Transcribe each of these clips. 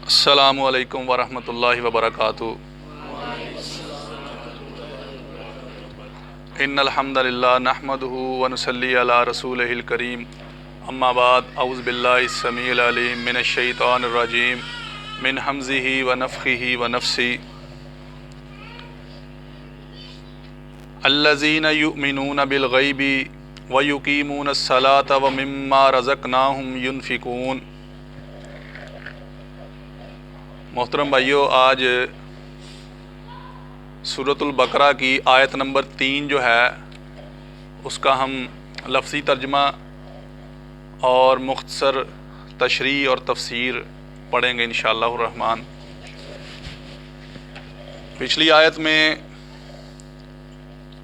السلام علیکم ورحمۃ اللہ وبرکاتہ۔ ان الحمد للہ نحمدہ ونصلی علی رسولہ الکریم، اما بعد، اعوذ باللہ السمیع العلیم من الشیطان الرجیم من حمزہ ونفخہ ونفثہ۔ الذین یؤمنون بالغیب ویقیمون الصلاۃ ومما رزقناہم ینفقون۔ محترم بھائیو، آج سورۃ البقرہ کی آیت نمبر 3 جو ہے اس کا ہم لفظی ترجمہ اور مختصر تشریح اور تفسیر پڑھیں گے انشاءاللہ الرحمن۔ پچھلی آیت میں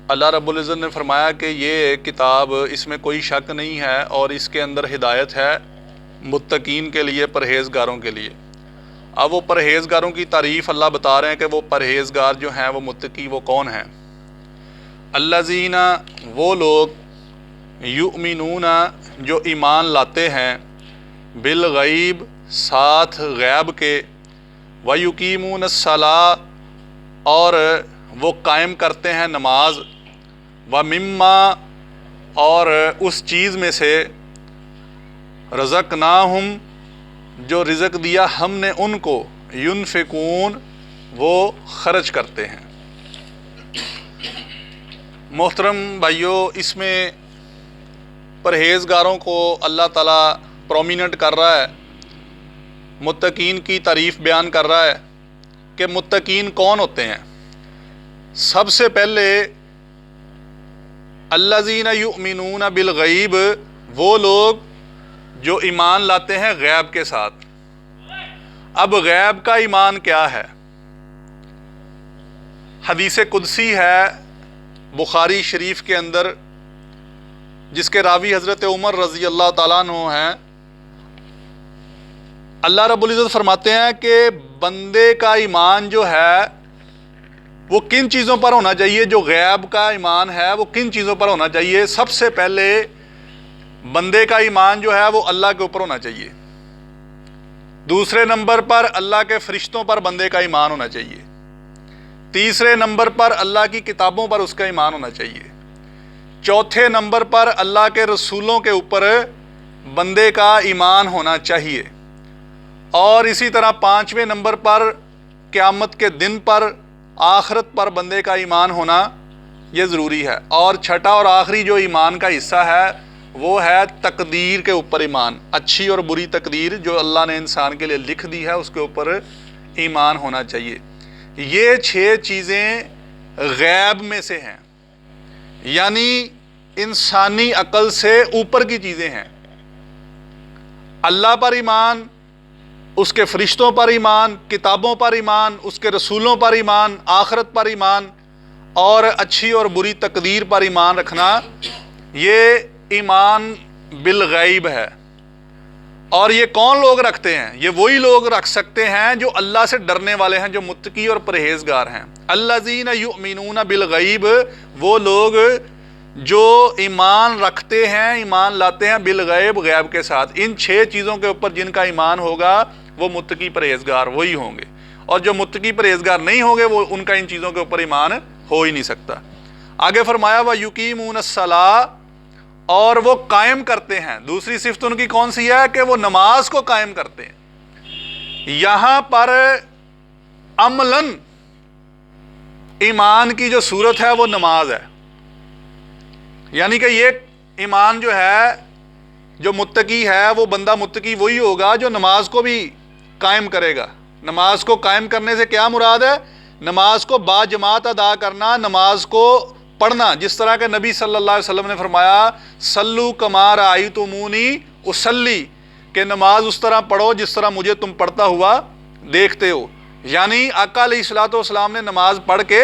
اللہ رب العزت نے فرمایا کہ یہ کتاب، اس میں کوئی شک نہیں ہے اور اس کے اندر ہدایت ہے متقین کے لیے، پرہیزگاروں کے لیے۔ اب وہ پرہیزگاروں کی تعریف اللہ بتا رہے ہیں کہ وہ پرہیزگار جو ہیں، وہ متقی، وہ کون ہیں؟ الذین، وہ لوگ، یؤمنون، جو ایمان لاتے ہیں، بالغیب، ساتھ غیب کے، ویقیمون الصلاۃ، اور وہ قائم کرتے ہیں نماز، ومما، اور اس چیز میں سے، رزقناہم، جو رزق دیا ہم نے ان کو، ینفقون، وہ خرچ کرتے ہیں۔ محترم بھائیو، اس میں پرہیزگاروں کو اللہ تعالیٰ پرومیننٹ کر رہا ہے، متقین کی تعریف بیان کر رہا ہے کہ متقین کون ہوتے ہیں۔ سب سے پہلے الذین یؤمنون بالغیب، وہ لوگ جو ایمان لاتے ہیں غیب کے ساتھ۔ اب غیب کا ایمان کیا ہے؟ حدیث قدسی ہے بخاری شریف کے اندر، جس کے راوی حضرت عمر رضی اللہ تعالیٰ عنہ ہیں۔ اللہ رب العزت فرماتے ہیں کہ بندے کا ایمان جو ہے وہ کن چیزوں پر ہونا چاہیے، جو غیب کا ایمان ہے وہ کن چیزوں پر ہونا چاہیے؟ سب سے پہلے بندے کا ایمان جو ہے وہ اللہ کے اوپر ہونا چاہیے۔ دوسرے نمبر پر اللہ کے فرشتوں پر بندے کا ایمان ہونا چاہیے۔ تیسرے نمبر پر اللہ کی کتابوں پر اس کا ایمان ہونا چاہیے۔ چوتھے نمبر پر اللہ کے رسولوں کے اوپر بندے کا ایمان ہونا چاہیے۔ اور اسی طرح پانچویں نمبر پر قیامت کے دن پر، آخرت پر بندے کا ایمان ہونا یہ ضروری ہے۔ اور چھٹا اور آخری جو ایمان کا حصہ ہے وہ ہے تقدیر کے اوپر ایمان۔ اچھی اور بری تقدیر جو اللہ نے انسان کے لیے لکھ دی ہے اس کے اوپر ایمان ہونا چاہیے۔ یہ 6 چیزیں غیب میں سے ہیں، یعنی انسانی عقل سے اوپر کی چیزیں ہیں۔ اللہ پر ایمان، اس کے فرشتوں پر ایمان، کتابوں پر ایمان، اس کے رسولوں پر ایمان، آخرت پر ایمان اور اچھی اور بری تقدیر پر ایمان رکھنا، یہ ایمان بالغیب ہے۔ اور یہ کون لوگ رکھتے ہیں؟ یہ وہی لوگ رکھ سکتے ہیں جو اللہ سے ڈرنے والے ہیں، جو متقی اور پرہیزگار ہیں۔ الذین یؤمنون بالغیب، وہ لوگ جو ایمان رکھتے ہیں، ایمان لاتے ہیں بالغیب، غیب کے ساتھ۔ ان 6 چیزوں کے اوپر جن کا ایمان ہوگا وہ متقی پرہیزگار وہی ہوں گے، اور جو متقی پرہیزگار نہیں ہوں گے وہ ان کا ان چیزوں کے اوپر ایمان ہو ہی نہیں سکتا۔ آگے فرمایا وَيُقِيمُونَ الصَّلَاةَ، اور وہ قائم کرتے ہیں۔ دوسری صفت ان کی کون سی ہے؟ کہ وہ نماز کو قائم کرتے ہیں۔ یہاں پر عملاً ایمان کی جو صورت ہے وہ نماز ہے، یعنی کہ یہ ایمان جو ہے، جو متقی ہے، وہ بندہ متقی وہی ہوگا جو نماز کو بھی قائم کرے گا۔ نماز کو قائم کرنے سے کیا مراد ہے؟ نماز کو با جماعت ادا کرنا، نماز کو پڑھنا، جس طرح کہ نبی صلی اللہ علیہ وسلم نے فرمایا صلو کما رأیتمونی اصلی، کہ نماز اس طرح پڑھو جس طرح مجھے تم پڑھتا ہوا دیکھتے ہو۔ یعنی آقا علیہ الصلوۃ والسلام نے نماز پڑھ کے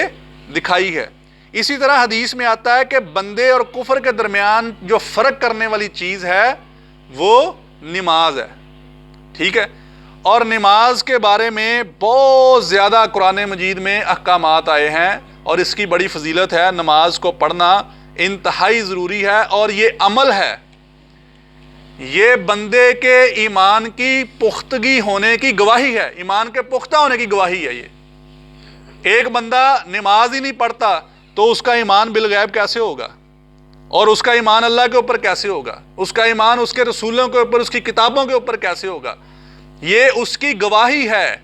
دکھائی ہے۔ اسی طرح حدیث میں آتا ہے کہ بندے اور کفر کے درمیان جو فرق کرنے والی چیز ہے وہ نماز ہے، ٹھیک ہے؟ اور نماز کے بارے میں بہت زیادہ قرآن مجید میں احکامات آئے ہیں، اور اس کی بڑی فضیلت ہے۔ نماز کو پڑھنا انتہائی ضروری ہے، اور یہ عمل ہے، یہ بندے کے ایمان کی پختگی ہونے کی گواہی ہے، ایمان کے پختہ ہونے کی گواہی ہے۔ یہ ایک بندہ نماز ہی نہیں پڑھتا تو اس کا ایمان بالغیب کیسے ہوگا، اور اس کا ایمان اللہ کے اوپر کیسے ہوگا، اس کا ایمان اس کے رسولوں کے اوپر، اس کی کتابوں کے اوپر کیسے ہوگا؟ یہ اس کی گواہی ہے۔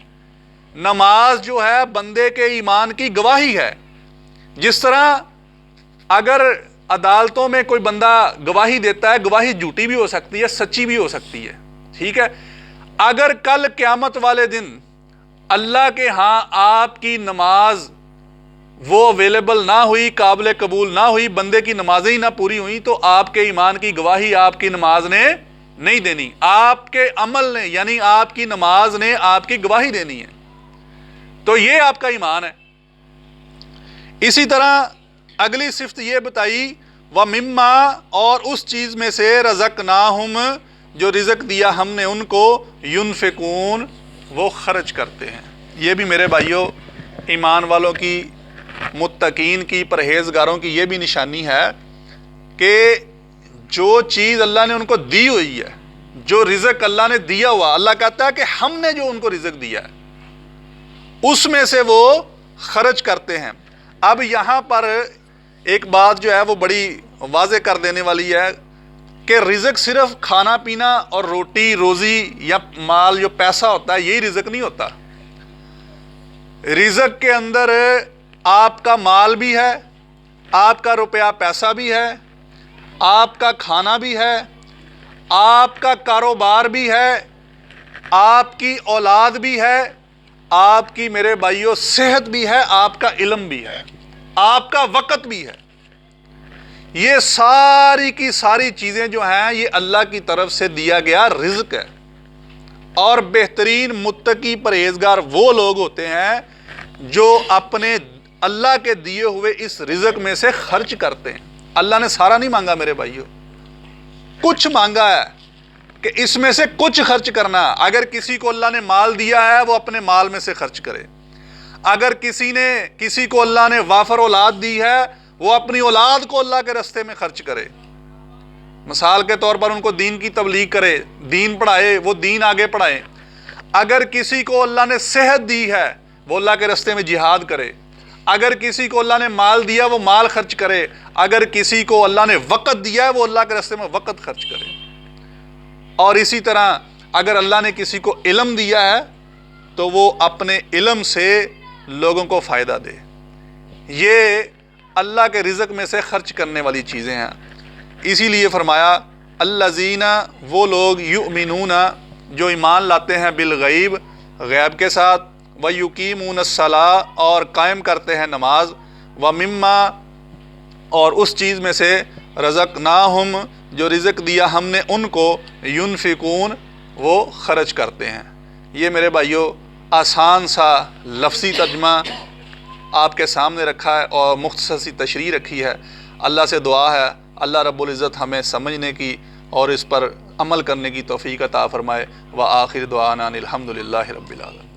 نماز جو ہے بندے کے ایمان کی گواہی ہے۔ جس طرح اگر عدالتوں میں کوئی بندہ گواہی دیتا ہے، گواہی جھوٹی بھی ہو سکتی ہے، سچی بھی ہو سکتی ہے، ٹھیک ہے؟ اگر کل قیامت والے دن اللہ کے ہاں آپ کی نماز وہ اویلیبل نہ ہوئی، قابل قبول نہ ہوئی، بندے کی نمازیں ہی نہ پوری ہوئی، تو آپ کے ایمان کی گواہی آپ کی نماز نے نہیں دینی، آپ کے عمل نے، یعنی آپ کی نماز نے آپ کی گواہی دینی ہے۔ تو یہ آپ کا ایمان ہے۔ اسی طرح اگلی صفت یہ بتائی، وَمِمَّا، اور اس چیز میں سے، رَزَقْنَاهُمْ، جو رزق دیا ہم نے ان کو، يُنْفِقُونَ، وہ خرچ کرتے ہیں۔ یہ بھی میرے بھائیوں ایمان والوں کی، متقین کی، پرہیزگاروں کی یہ بھی نشانی ہے کہ جو چیز اللہ نے ان کو دی ہوئی ہے، جو رزق اللہ نے دیا ہوا، اللہ کہتا ہے کہ ہم نے جو ان کو رزق دیا ہے اس میں سے وہ خرچ کرتے ہیں۔ اب یہاں پر ایک بات جو ہے وہ بڑی واضح کر دینے والی ہے کہ رزق صرف کھانا پینا اور روٹی روزی یا مال، جو پیسہ ہوتا ہے، یہی رزق نہیں ہوتا۔ رزق کے اندر آپ کا مال بھی ہے، آپ کا روپیہ پیسہ بھی ہے، آپ کا کھانا بھی ہے، آپ کا کاروبار بھی ہے، آپ کی اولاد بھی ہے، آپ کی میرے بھائیوں صحت بھی ہے، آپ کا علم بھی ہے، آپ کا وقت بھی ہے۔ یہ ساری کی ساری چیزیں جو ہیں یہ اللہ کی طرف سے دیا گیا رزق ہے۔ اور بہترین متقی پرہیزگار وہ لوگ ہوتے ہیں جو اپنے اللہ کے دیے ہوئے اس رزق میں سے خرچ کرتے ہیں۔ اللہ نے سارا نہیں مانگا میرے بھائیوں، کچھ مانگا ہے کہ اس میں سے کچھ خرچ کرنا۔ اگر کسی کو اللہ نے مال دیا ہے وہ اپنے مال میں سے خرچ کرے۔ اگر کسی کو اللہ نے وافر اولاد دی ہے وہ اپنی اولاد کو اللہ کے راستے میں خرچ کرے۔ مثال کے طور پر ان کو دین کی تبلیغ کرے، دین پڑھائے، وہ دین آگے پڑھائے۔ اگر کسی کو اللہ نے صحت دی ہے وہ اللہ کے راستے میں جہاد کرے۔ اگر کسی کو اللہ نے مال دیا وہ مال خرچ کرے۔ اگر کسی کو اللہ نے وقت دیا ہے وہ اللہ کے راستے میں وقت خرچ کرے۔ اور اسی طرح اگر اللہ نے کسی کو علم دیا ہے تو وہ اپنے علم سے لوگوں کو فائدہ دے۔ یہ اللہ کے رزق میں سے خرچ کرنے والی چیزیں ہیں۔ اسی لیے فرمایا الذین، وہ لوگ، یؤمنون، جو ایمان لاتے ہیں، بالغیب، غیب کے ساتھ، ویقیمون الصلاۃ، اور قائم کرتے ہیں نماز، ومما، اور اس چیز میں سے، رزقناہم، جو رزق دیا ہم نے ان کو، ينفقون، وہ خرچ کرتے ہیں۔ یہ میرے بھائیوں آسان سا لفظی ترجمہ آپ کے سامنے رکھا ہے اور مختصر سی تشریح رکھی ہے۔ اللہ سے دعا ہے اللہ رب العزت ہمیں سمجھنے کی اور اس پر عمل کرنے کی توفیق عطا فرمائے۔ وآخر دعوانا الحمدللہ رب العالمین۔